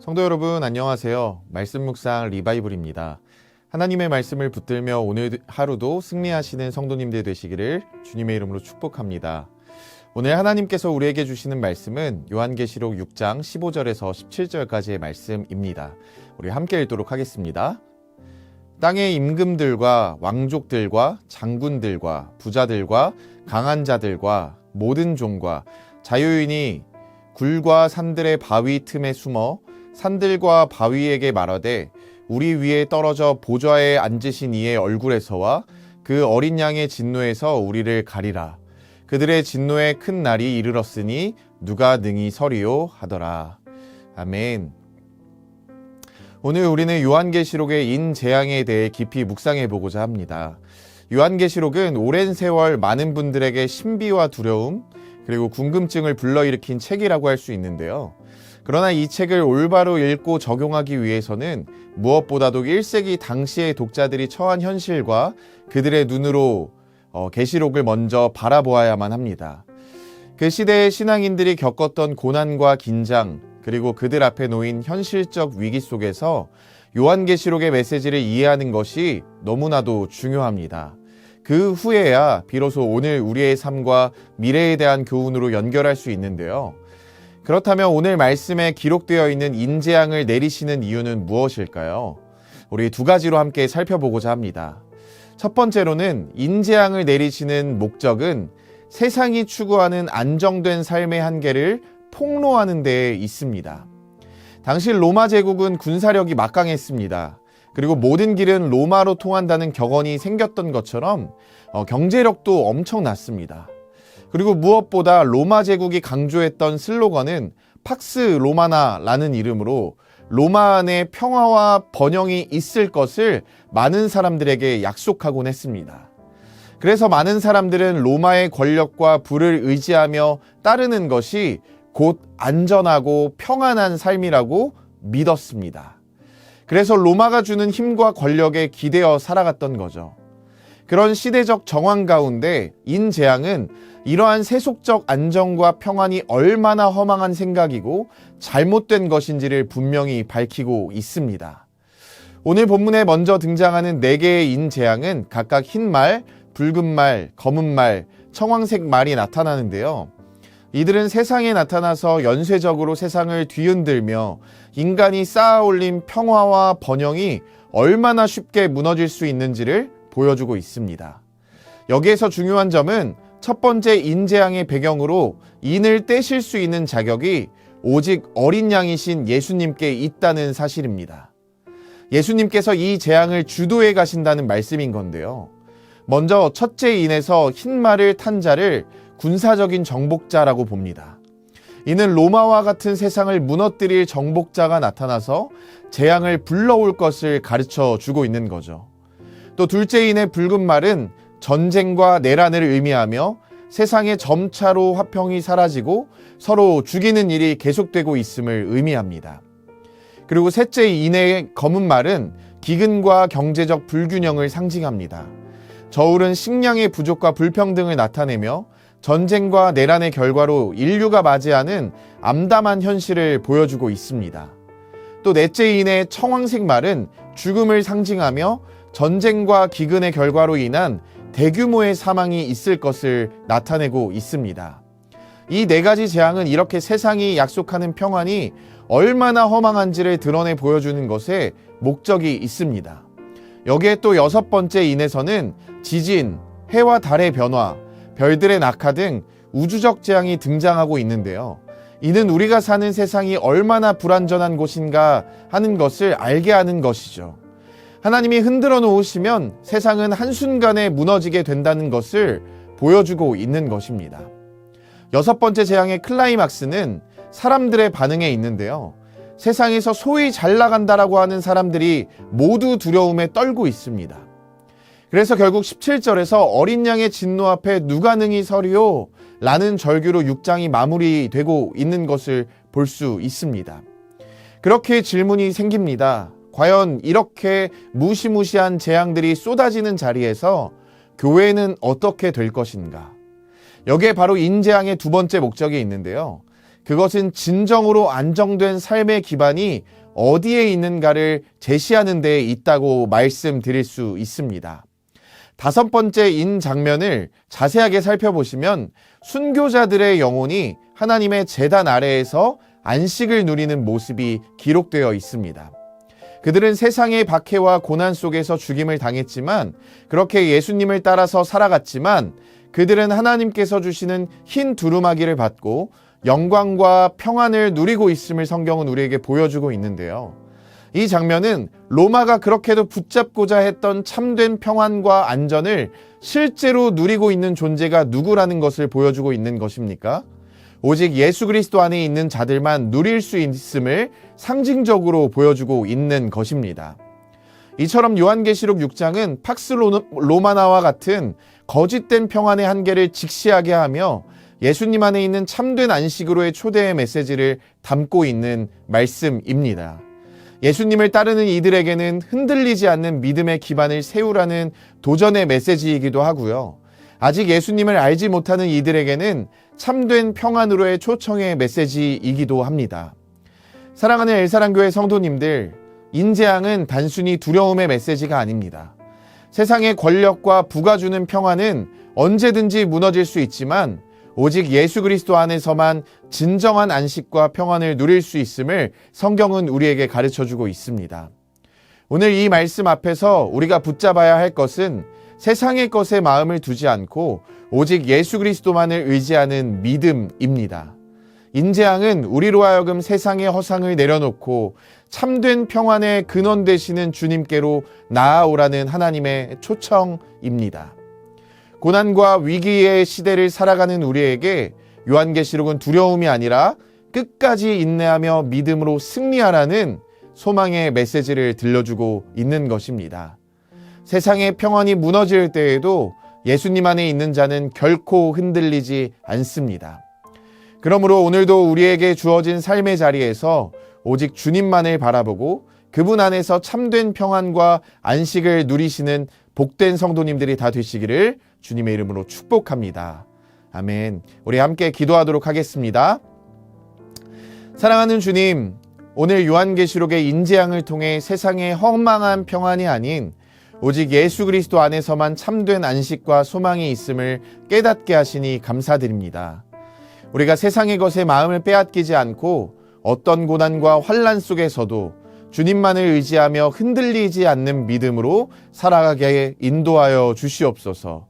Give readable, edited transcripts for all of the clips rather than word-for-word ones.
성도 여러분 안녕하세요. 말씀 묵상 리바이블입니다. 하나님의 말씀을 붙들며 오늘 하루도 승리하시는 성도님들 되시기를 주님의 이름으로 축복합니다. 오늘 하나님께서 우리에게 주시는 말씀은 요한계시록 6장 15절에서 17절까지의 말씀입니다. 우리 함께 읽도록 하겠습니다. 땅의 임금들과 왕족들과 장군들과 부자들과 강한 자들과 모든 종과 자유인이 굴과 산들의 바위 틈에 숨어 산들과 바위에게 말하되 우리 위에 떨어져 보좌에 앉으신 이의 얼굴에서와 그 어린 양의 진노에서 우리를 가리라. 그들의 진노의 큰 날이 이르렀으니 누가 능히 서리요 하더라. 아멘. 오늘 우리는 요한계시록의 인재앙에 대해 깊이 묵상해 보고자 합니다. 요한계시록은 오랜 세월 많은 분들에게 신비와 두려움 그리고 궁금증을 불러일으킨 책이라고 할 수 있는데요. 그러나 이 책을 올바로 읽고 적용하기 위해서는 무엇보다도 1세기 당시의 독자들이 처한 현실과 그들의 눈으로 계시록을 먼저 바라보아야만 합니다. 그 시대의 신앙인들이 겪었던 고난과 긴장 그리고 그들 앞에 놓인 현실적 위기 속에서 요한계시록의 메시지를 이해하는 것이 너무나도 중요합니다. 그 후에야 비로소 오늘 우리의 삶과 미래에 대한 교훈으로 연결할 수 있는데요. 그렇다면 오늘 말씀에 기록되어 있는 인재앙을 내리시는 이유는 무엇일까요? 우리 두 가지로 함께 살펴보고자 합니다. 첫 번째로는 인재앙을 내리시는 목적은 세상이 추구하는 안정된 삶의 한계를 폭로하는 데에 있습니다. 당시 로마 제국은 군사력이 막강했습니다. 그리고 모든 길은 로마로 통한다는 격언이 생겼던 것처럼 경제력도 엄청났습니다. 그리고 무엇보다 로마 제국이 강조했던 슬로건은 팍스 로마나라는 이름으로 로마 안에 평화와 번영이 있을 것을 많은 사람들에게 약속하곤 했습니다. 그래서 많은 사람들은 로마의 권력과 부를 의지하며 따르는 것이 곧 안전하고 평안한 삶이라고 믿었습니다. 그래서 로마가 주는 힘과 권력에 기대어 살아갔던 거죠. 그런 시대적 정황 가운데 인재앙은 이러한 세속적 안정과 평안이 얼마나 허망한 생각이고 잘못된 것인지를 분명히 밝히고 있습니다. 오늘 본문에 먼저 등장하는 4개의 인재앙은 각각 흰 말, 붉은 말, 검은 말, 청황색 말이 나타나는데요. 이들은 세상에 나타나서 연쇄적으로 세상을 뒤흔들며 인간이 쌓아올린 평화와 번영이 얼마나 쉽게 무너질 수 있는지를 보여주고 있습니다. 여기에서 중요한 점은 첫 번째 인재앙의 배경으로 인을 떼실 수 있는 자격이 오직 어린 양이신 예수님께 있다는 사실입니다. 예수님께서 이 재앙을 주도해 가신다는 말씀인 건데요. 먼저 첫째 인에서 흰 말을 탄 자를 군사적인 정복자라고 봅니다. 이는 로마와 같은 세상을 무너뜨릴 정복자가 나타나서 재앙을 불러올 것을 가르쳐 주고 있는 거죠. 또 둘째 인의 붉은 말은 전쟁과 내란을 의미하며 세상에 점차로 화평이 사라지고 서로 죽이는 일이 계속되고 있음을 의미합니다. 그리고 셋째 인의 검은 말은 기근과 경제적 불균형을 상징합니다. 저울은 식량의 부족과 불평등을 나타내며 전쟁과 내란의 결과로 인류가 맞이하는 암담한 현실을 보여주고 있습니다. 또 넷째 인의 청황색 말은 죽음을 상징하며 전쟁과 기근의 결과로 인한 대규모의 사망이 있을 것을 나타내고 있습니다. 이 4가지 재앙은 이렇게 세상이 약속하는 평안이 얼마나 허망한지를 드러내 보여주는 것에 목적이 있습니다. 여기에 또 6번째 인에서는 지진, 해와 달의 변화, 별들의 낙하 등 우주적 재앙이 등장하고 있는데요. 이는 우리가 사는 세상이 얼마나 불완전한 곳인가 하는 것을 알게 하는 것이죠. 하나님이 흔들어 놓으시면 세상은 한순간에 무너지게 된다는 것을 보여주고 있는 것입니다. 6번째 재앙의 클라이막스는 사람들의 반응에 있는데요. 세상에서 소위 잘 나간다라고 하는 사람들이 모두 두려움에 떨고 있습니다. 그래서 결국 17절에서 어린 양의 진노 앞에 누가 능히 서리요? 라는 절규로 6장이 마무리되고 있는 것을 볼 수 있습니다. 그렇게 질문이 생깁니다. 과연 이렇게 무시무시한 재앙들이 쏟아지는 자리에서 교회는 어떻게 될 것인가? 여기에 바로 인재앙의 두 번째 목적이 있는데요. 그것은 진정으로 안정된 삶의 기반이 어디에 있는가를 제시하는 데에 있다고 말씀드릴 수 있습니다. 5번째 인 장면을 자세하게 살펴보시면 순교자들의 영혼이 하나님의 제단 아래에서 안식을 누리는 모습이 기록되어 있습니다. 그들은 세상의 박해와 고난 속에서 죽임을 당했지만, 그렇게 예수님을 따라서 살아갔지만, 그들은 하나님께서 주시는 흰 두루마기를 받고 영광과 평안을 누리고 있음을 성경은 우리에게 보여주고 있는데요. 이 장면은 로마가 그렇게도 붙잡고자 했던 참된 평안과 안전을 실제로 누리고 있는 존재가 누구라는 것을 보여주고 있는 것입니까? 오직 예수 그리스도 안에 있는 자들만 누릴 수 있음을 상징적으로 보여주고 있는 것입니다. 이처럼 요한계시록 6장은 팍스 로마나와 같은 거짓된 평안의 한계를 직시하게 하며 예수님 안에 있는 참된 안식으로의 초대의 메시지를 담고 있는 말씀입니다. 예수님을 따르는 이들에게는 흔들리지 않는 믿음의 기반을 세우라는 도전의 메시지이기도 하고요. 아직 예수님을 알지 못하는 이들에게는 참된 평안으로의 초청의 메시지이기도 합니다. 사랑하는 엘사랑교회 성도님들, 인재앙은 단순히 두려움의 메시지가 아닙니다. 세상의 권력과 부가 주는 평안은 언제든지 무너질 수 있지만 오직 예수 그리스도 안에서만 진정한 안식과 평안을 누릴 수 있음을 성경은 우리에게 가르쳐주고 있습니다. 오늘 이 말씀 앞에서 우리가 붙잡아야 할 것은 세상의 것에 마음을 두지 않고 오직 예수 그리스도만을 의지하는 믿음입니다. 인재앙은 우리로 하여금 세상의 허상을 내려놓고 참된 평안의 근원 되시는 주님께로 나아오라는 하나님의 초청입니다. 고난과 위기의 시대를 살아가는 우리에게 요한계시록은 두려움이 아니라 끝까지 인내하며 믿음으로 승리하라는 소망의 메시지를 들려주고 있는 것입니다. 세상의 평안이 무너질 때에도 예수님 안에 있는 자는 결코 흔들리지 않습니다. 그러므로 오늘도 우리에게 주어진 삶의 자리에서 오직 주님만을 바라보고 그분 안에서 참된 평안과 안식을 누리시는 복된 성도님들이 다 되시기를 주님의 이름으로 축복합니다. 아멘. 우리 함께 기도하도록 하겠습니다. 사랑하는 주님, 오늘 요한계시록의 인재앙을 통해 세상의 허망한 평안이 아닌 오직 예수 그리스도 안에서만 참된 안식과 소망이 있음을 깨닫게 하시니 감사드립니다. 우리가 세상의 것에 마음을 빼앗기지 않고 어떤 고난과 환난 속에서도 주님만을 의지하며 흔들리지 않는 믿음으로 살아가게 인도하여 주시옵소서.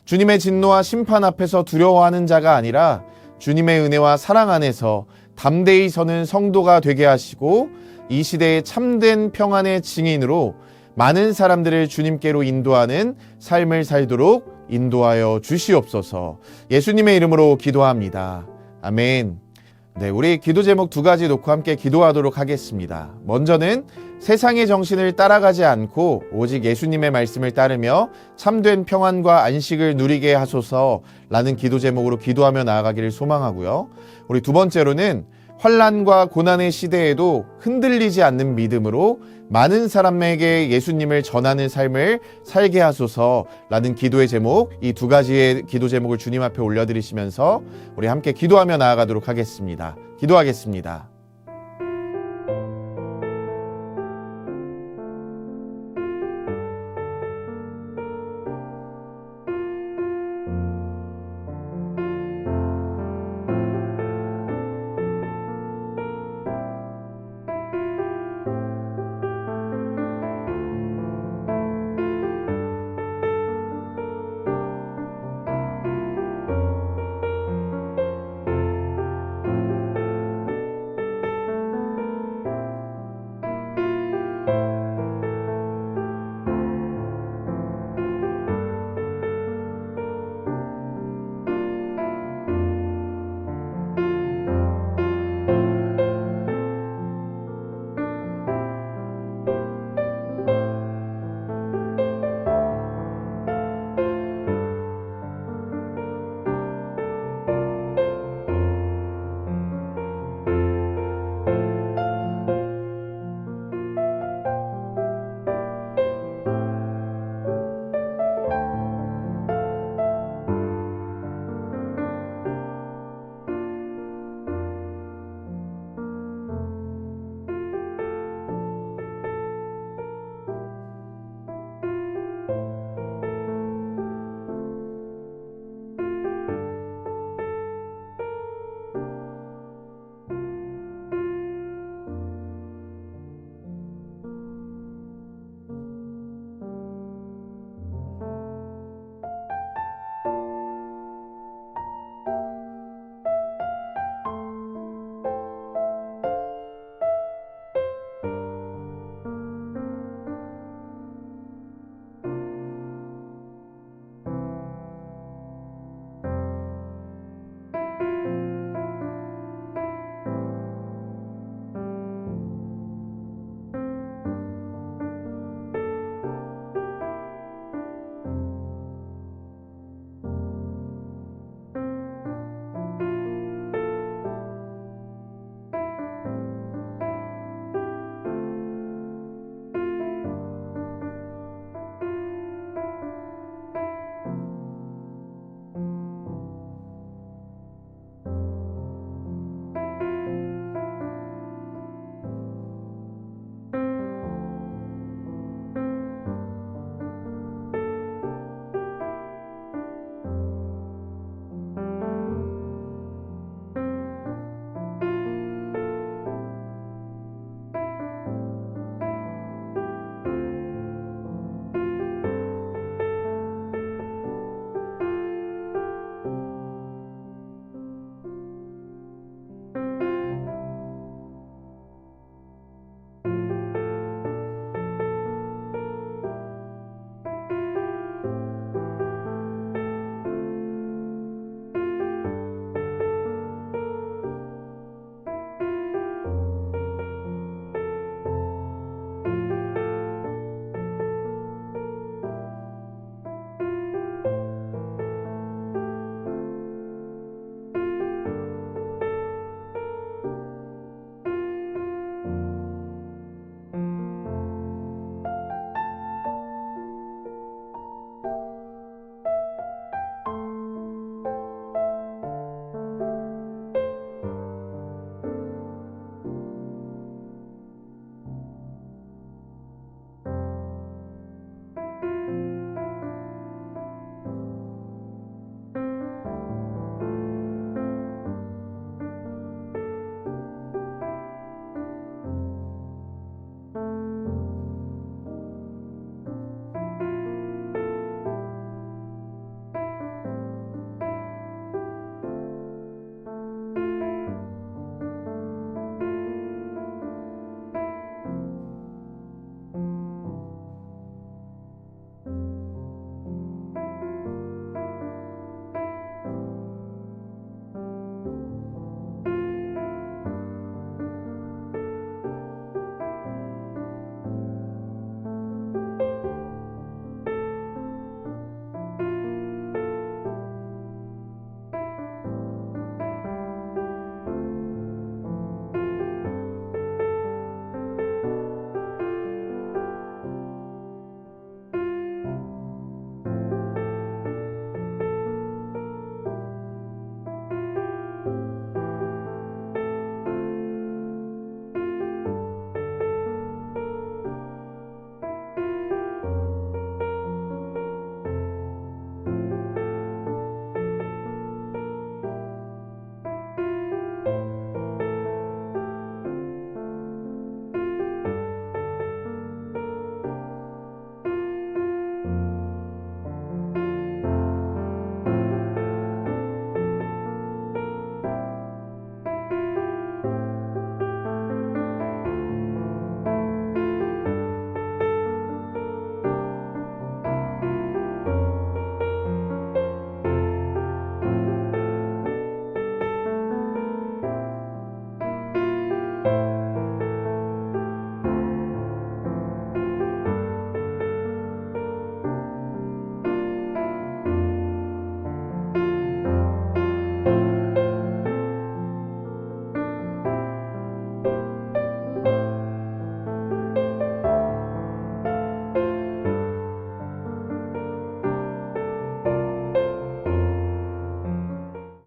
주님의 진노와 심판 앞에서 두려워하는 자가 아니라 주님의 은혜와 사랑 안에서 담대히 서는 성도가 되게 하시고 이 시대의 참된 평안의 증인으로 많은 사람들을 주님께로 인도하는 삶을 살도록 인도하여 주시옵소서. 예수님의 이름으로 기도합니다. 아멘. 네, 우리 기도 제목 2가지 놓고 함께 기도하도록 하겠습니다. 먼저는 세상의 정신을 따라가지 않고 오직 예수님의 말씀을 따르며 참된 평안과 안식을 누리게 하소서라는 기도 제목으로 기도하며 나아가기를 소망하고요. 우리 2번째로는 환난과 고난의 시대에도 흔들리지 않는 믿음으로 많은 사람에게 예수님을 전하는 삶을 살게 하소서라는 기도의 제목, 이 2가지의 기도 제목을 주님 앞에 올려드리시면서 우리 함께 기도하며 나아가도록 하겠습니다. 기도하겠습니다.